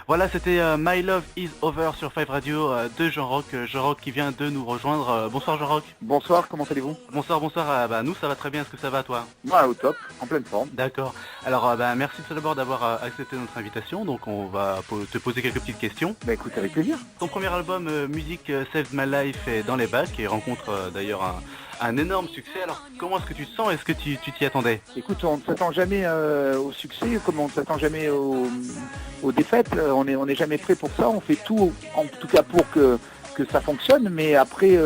Voilà, c'était My Love Is Over sur Five Radio de Jean-Roch. Jean-Roch qui vient de nous rejoindre. Bonsoir Jean-Roch. Bonsoir, comment allez-vous? Bonsoir, bonsoir. Nous ça va très bien, est-ce que ça va toi? Moi au top, en pleine forme. D'accord. Alors merci tout d'abord d'avoir accepté notre invitation. Donc on va te poser quelques petites questions. Bah écoute, avec plaisir. Ton premier album Music Saved My Life est dans les bacs et rencontre d'ailleurs un énorme succès. Alors comment est-ce que tu te sens? Est-ce que tu t'y attendais? Écoute, on ne s'attend jamais au succès, comme on ne s'attend jamais aux défaites. On n'est jamais prêt pour ça. On fait tout, en tout cas pour que ça fonctionne. Mais après,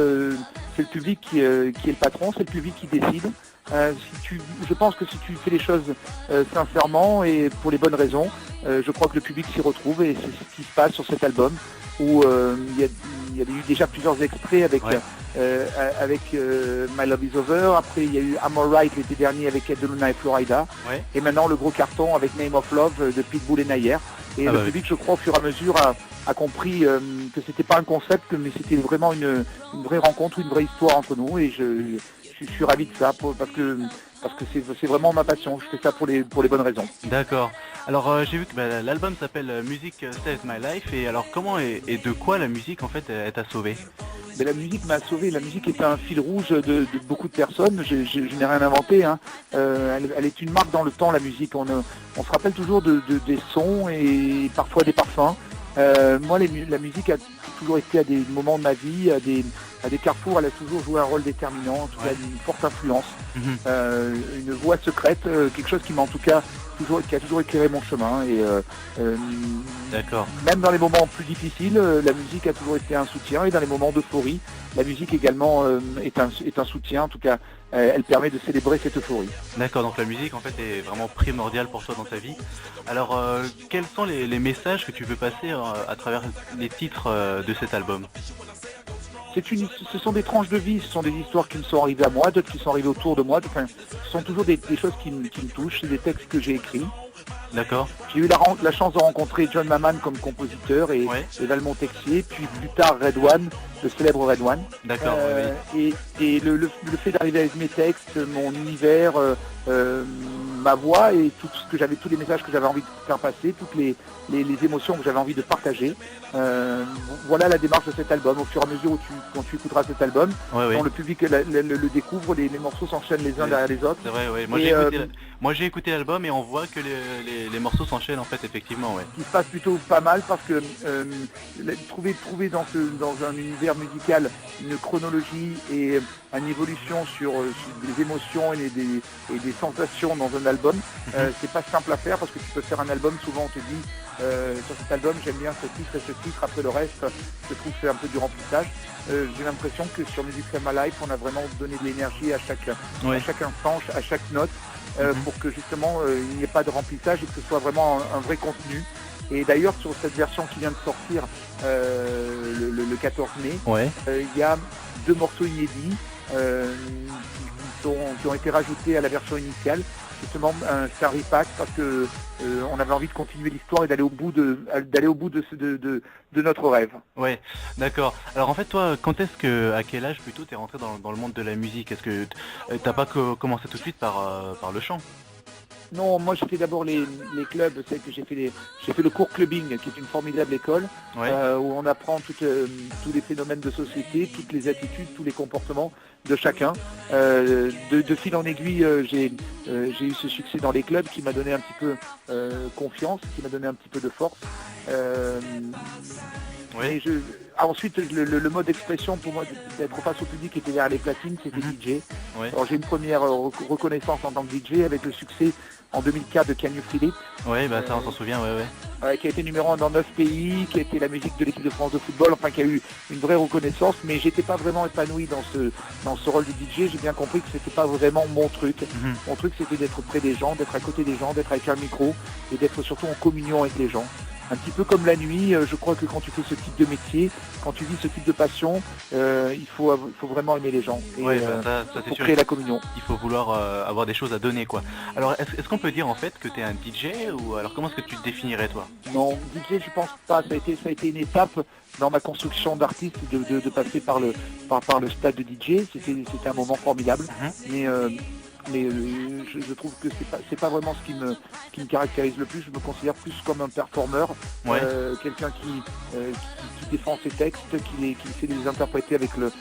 c'est le public qui est le patron, c'est le public qui décide. Je pense que si tu fais les choses sincèrement et pour les bonnes raisons, je crois que le public s'y retrouve et c'est ce qui se passe sur cet album où il y a eu déjà plusieurs extraits avec My Love Is Over. Après il y a eu I'm Alright l'été dernier avec Ed Luna et Florida. Ouais. Et maintenant le gros carton avec Name of Love de Pitbull et Nayer. Et le public, je crois, au fur et à mesure a compris que c'était pas un concept, mais c'était vraiment une vraie rencontre, une vraie histoire entre nous. Et je suis ravi de ça parce que c'est vraiment ma passion. Je fais ça pour les bonnes raisons. D'accord. Alors j'ai vu que l'album s'appelle Music Saved My Life. Et alors comment et de quoi la musique en fait elle t'a sauvé? Mais la musique m'a sauvé. La musique est un fil rouge de beaucoup de personnes. Je n'ai rien inventé. Hein. Elle est une marque dans le temps, la musique. On se rappelle toujours des sons et parfois des parfums. Moi, la musique a toujours été à des moments de ma vie, à des carrefours. Elle a toujours joué un rôle déterminant, en tout cas une forte influence, une voix secrète, quelque chose qui m'a en tout cas qui a toujours éclairé mon chemin. Et d'accord. Même dans les moments plus difficiles, la musique a toujours été un soutien. Et dans les moments d'euphorie, la musique également est un soutien. En tout cas, elle permet de célébrer cette euphorie. D'accord, donc la musique en fait est vraiment primordiale pour toi dans ta vie. Alors quels sont les messages que tu veux passer à travers les titres de cet album? Ce sont des tranches de vie, ce sont des histoires qui me sont arrivées à moi, d'autres qui sont arrivées autour de moi. Enfin, ce sont toujours des choses qui me touchent, c'est des textes que j'ai écrits. D'accord. J'ai eu la chance de rencontrer John Maman comme compositeur et Valmont Texier, puis plus tard Red One, le célèbre Red One. D'accord. Et le fait d'arriver avec mes textes, mon univers, ma voix et tous les messages que j'avais envie de faire passer, toutes les émotions que j'avais envie de partager. Voilà la démarche de cet album. Au fur et à mesure quand tu écouteras cet album, quand le public le découvre, les morceaux s'enchaînent les uns derrière les autres. C'est vrai, oui. Moi j'ai écouté l'album et on voit que les morceaux s'enchaînent en fait effectivement. Ce qui se passe plutôt pas mal parce que trouver dans un univers musical une chronologie et une évolution sur des émotions et des sensations dans un album, c'est pas simple à faire parce que tu peux faire un album, souvent on te dit sur cet album j'aime bien ce titre, après le reste je trouve que c'est un peu du remplissage. J'ai l'impression que sur Music Saved My Life on a vraiment donné de l'énergie à chaque instant, à chaque note pour que justement il n'y ait pas de remplissage et que ce soit vraiment un vrai contenu. Et d'ailleurs sur cette version qui vient de sortir le 14 mai, il y a 2 morceaux inédits qui ont été rajoutés à la version initiale. Justement c'est un repack parce que on avait envie de continuer l'histoire et d'aller au bout de notre rêve. Ouais, d'accord. Alors en fait toi, à quel âge plutôt t'es rentré dans le monde de la musique? Est-ce que t'as pas commencé tout de suite par le chant? Non, moi j'ai fait d'abord les clubs, c'est que j'ai fait le cours clubbing, qui est une formidable école, où on apprend tous les phénomènes de société, toutes les attitudes, tous les comportements de chacun. De fil en aiguille, j'ai eu ce succès dans les clubs qui m'a donné un petit peu confiance, qui m'a donné un petit peu de force. Ensuite, le mode d'expression pour moi d'être face au public était vers les platines, c'était DJ. Alors j'ai une première reconnaissance en tant que DJ avec le succès en 2004 de Can You Feel It. Ça on s'en souvient, qui a été numéro 1 dans 9 pays, qui a été la musique de l'équipe de France de football, enfin qui a eu une vraie reconnaissance, mais j'étais pas vraiment épanoui dans ce rôle de DJ. J'ai bien compris que c'était pas vraiment mon truc. Mon truc c'était d'être près des gens, d'être à côté des gens, d'être avec un micro et d'être surtout en communion avec les gens. un petit peu comme la nuit. Je crois que quand tu fais ce type de métier, quand tu vis ce type de passion, il faut vraiment aimer les gens et Ouais, ça c'est pour sûr. créer la communion. Il faut vouloir avoir des choses à donner, quoi. Alors, est-ce qu'on peut dire en fait que tu es un DJ ou alors comment est-ce que tu te définirais toi? Non, DJ, je pense pas. Ça a été une étape dans ma construction d'artiste de passer par le stade de DJ. C'était un moment formidable. Mais je trouve que c'est pas vraiment ce qui me caractérise le plus. Je me considère plus comme un performeur, Ouais. quelqu'un qui défend ses textes, qui sait les interpréter avec le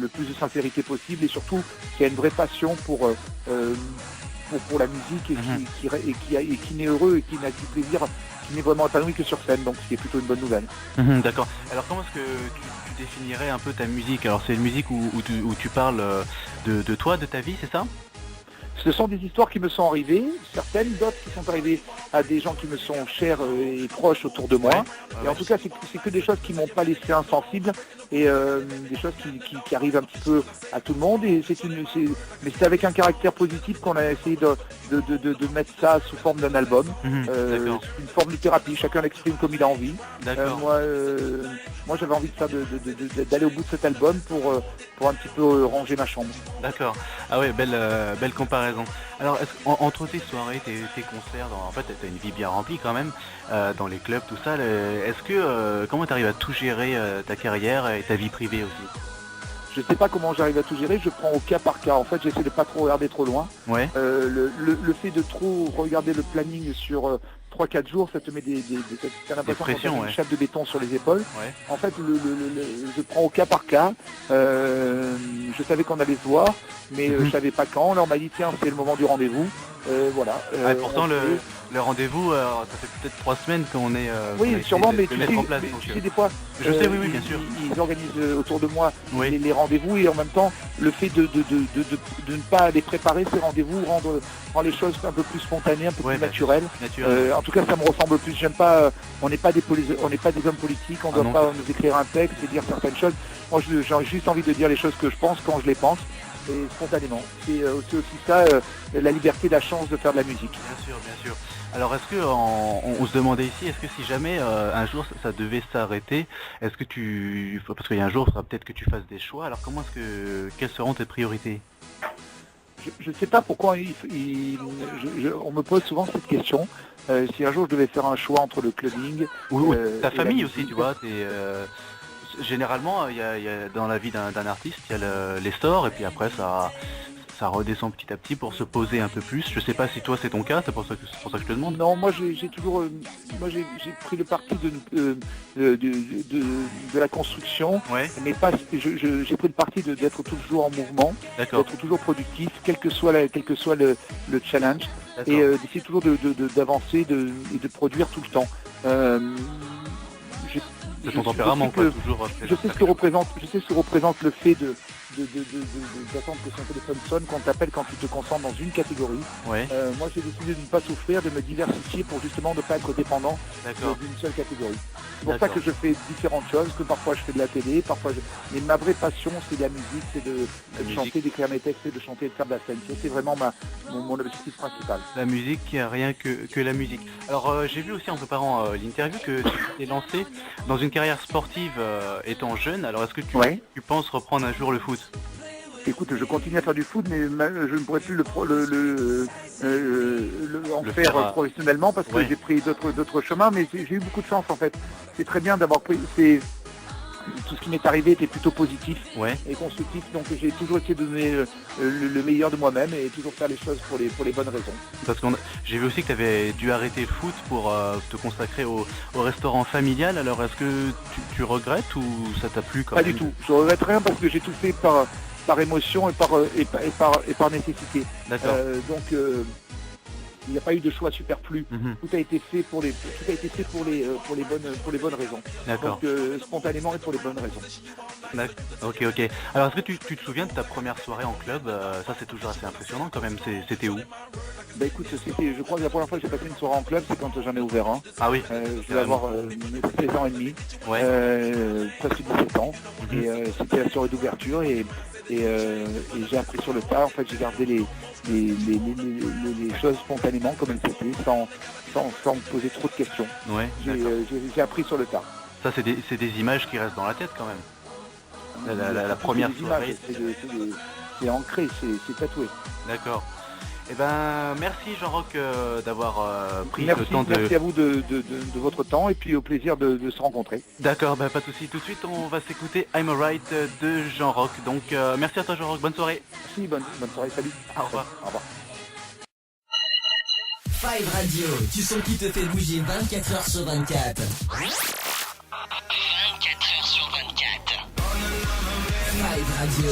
plus de sincérité possible et surtout qui a une vraie passion pour la musique et qui n'est heureux et qui n'a du plaisir, qui n'est vraiment épanoui que sur scène, donc ce qui est plutôt une bonne nouvelle. D'accord. Alors comment est-ce que tu définirais un peu ta musique? Alors c'est une musique où tu parles de toi, de ta vie, c'est ça? Ce sont des histoires qui me sont arrivées, certaines, d'autres qui sont arrivées à des gens qui me sont chers et proches autour de moi. Ouais. Et en tout cas, c'est que des choses qui m'ont pas laissé insensible et des choses qui arrivent un petit peu à tout le monde. Et mais c'est avec un caractère positif qu'on a essayé de mettre ça sous forme d'un album. D'accord. C'est une forme de thérapie, chacun l'exprime comme il a envie. D'accord. Moi j'avais envie de faire d'aller au bout de cet album pour un petit peu ranger ma chambre. D'accord. Ah ouais, belle comparaison. Alors, entre tes soirées, tes concerts, en fait, t'as une vie bien remplie quand même, dans les clubs, tout ça. Comment tu arrives à tout gérer ta carrière et ta vie privée aussi? Je sais pas comment j'arrive à tout gérer, je prends au cas par cas. En fait, j'essaie de pas trop regarder trop loin. Ouais. Le fait de trop regarder le planning sur 3-4 jours, ça te met t'as l'impression qu'on t'a une chape de béton sur les épaules. Ouais. En fait, je prends au cas par cas. Je savais qu'on allait se voir, mais je savais pas quand. Alors on m'a dit tiens, c'est le moment du rendez-vous. Voilà. Pourtant, le rendez-vous, ça fait peut-être 3 semaines qu'on est. Oui, sûrement, mais tu sais, des fois, je sais, oui, bien sûr. Ils organisent autour de moi les rendez-vous et en même temps, le fait de ne pas les préparer, ces rendez-vous, rend les choses un peu plus spontanées, un peu plus naturelles. En tout cas, ça me ressemble plus. J'aime pas. On n'est pas des hommes politiques. On ne doit pas nous écrire un texte et dire certaines choses. Moi, j'ai juste envie de dire les choses que je pense quand je les pense. Et spontanément. C'est aussi ça, la liberté, la chance de faire de la musique. Bien sûr. Alors est-ce que on se demandait ici, est-ce que si jamais un jour ça devait s'arrêter, est-ce que parce qu'il y a un jour, il faudra peut-être que tu fasses des choix, alors quelles seront tes priorités? Je ne sais pas pourquoi on me pose souvent cette question. Si un jour je devais faire un choix entre le clubbing ou ta famille aussi, tu vois, généralement, il y a dans la vie d'un artiste, il y a les stores et puis après ça redescend petit à petit pour se poser un peu plus. Je sais pas si toi c'est ton cas, c'est pour ça que je te demande. Non, moi j'ai toujours, j'ai pris le parti de la construction, mais pas. J'ai pris le parti d'être toujours en mouvement, d'être toujours productif, quel que soit le challenge, et d'essayer toujours d'avancer et de produire tout le temps. C'est ton tempérament, quoi, toujours. Je sais ce que représente le fait d'attendre que son téléphone sonne, qu'on t'appelle quand tu te concentres dans une catégorie. Moi j'ai décidé de ne pas souffrir, de me diversifier pour justement ne pas être dépendant d'une seule catégorie. C'est pour ça que je fais différentes choses, que parfois je fais de la télé, mais ma vraie passion c'est la musique, c'est de chanter, d'écrire mes textes, de chanter et de faire de la scène. C'est vraiment mon objectif principal. La musique, rien que la musique. Alors j'ai vu aussi en préparant l'interview que tu t'es lancé dans une carrière sportive étant jeune. Alors est-ce que tu penses reprendre un jour le foot? Écoute, je continue à faire du foot, mais je ne pourrais plus faire professionnellement parce que j'ai pris d'autres chemins, mais j'ai eu beaucoup de chance en fait. C'est très bien d'avoir pris. Tout ce qui m'est arrivé était plutôt positif et constructif, donc j'ai toujours essayé de donner le meilleur de moi-même et toujours faire les choses pour les bonnes raisons. Parce que j'ai vu aussi que tu avais dû arrêter le foot pour te consacrer au restaurant familial, alors est-ce que tu regrettes ou ça t'a plu quand même? Pas du tout, je regrette rien parce que j'ai tout fait par émotion et par nécessité. D'accord. Donc il n'y a pas eu de choix superflu. Tout a été fait pour les bonnes raisons. D'accord. Donc spontanément et pour les bonnes raisons. Ok. Alors est-ce que tu te souviens de ta première soirée en club? Ça c'est toujours assez impressionnant quand même. C'était où? Bah écoute, je crois que la première fois que j'ai passé une soirée en club, c'est quand j'en ai ouvert un. Ah oui. Je devais avoir 16 ans et demi, presque 17 ans. Et c'était la soirée d'ouverture et j'ai appris sur le tas. En fait, j'ai gardé les choses spontanément comme elles étaient, sans me poser trop de questions. Ouais, j'ai appris sur le tas. Ça, c'est des images qui restent dans la tête quand même. La première soirée. C'est ancré, c'est tatoué. D'accord. Eh ben, merci Jean-Roch d'avoir pris le temps de... Merci à vous de votre temps et puis au plaisir de se rencontrer. D'accord, bah, pas de souci. Tout de suite, on va s'écouter I'm Alright de Jean-Roch. Donc, merci à toi Jean-Roch, bonne soirée. Merci, bonne soirée, salut. Au revoir. Au revoir. Five Radio, tu sens qui te fait bouger 24h sur 24. 24h sur 24. Five Radio.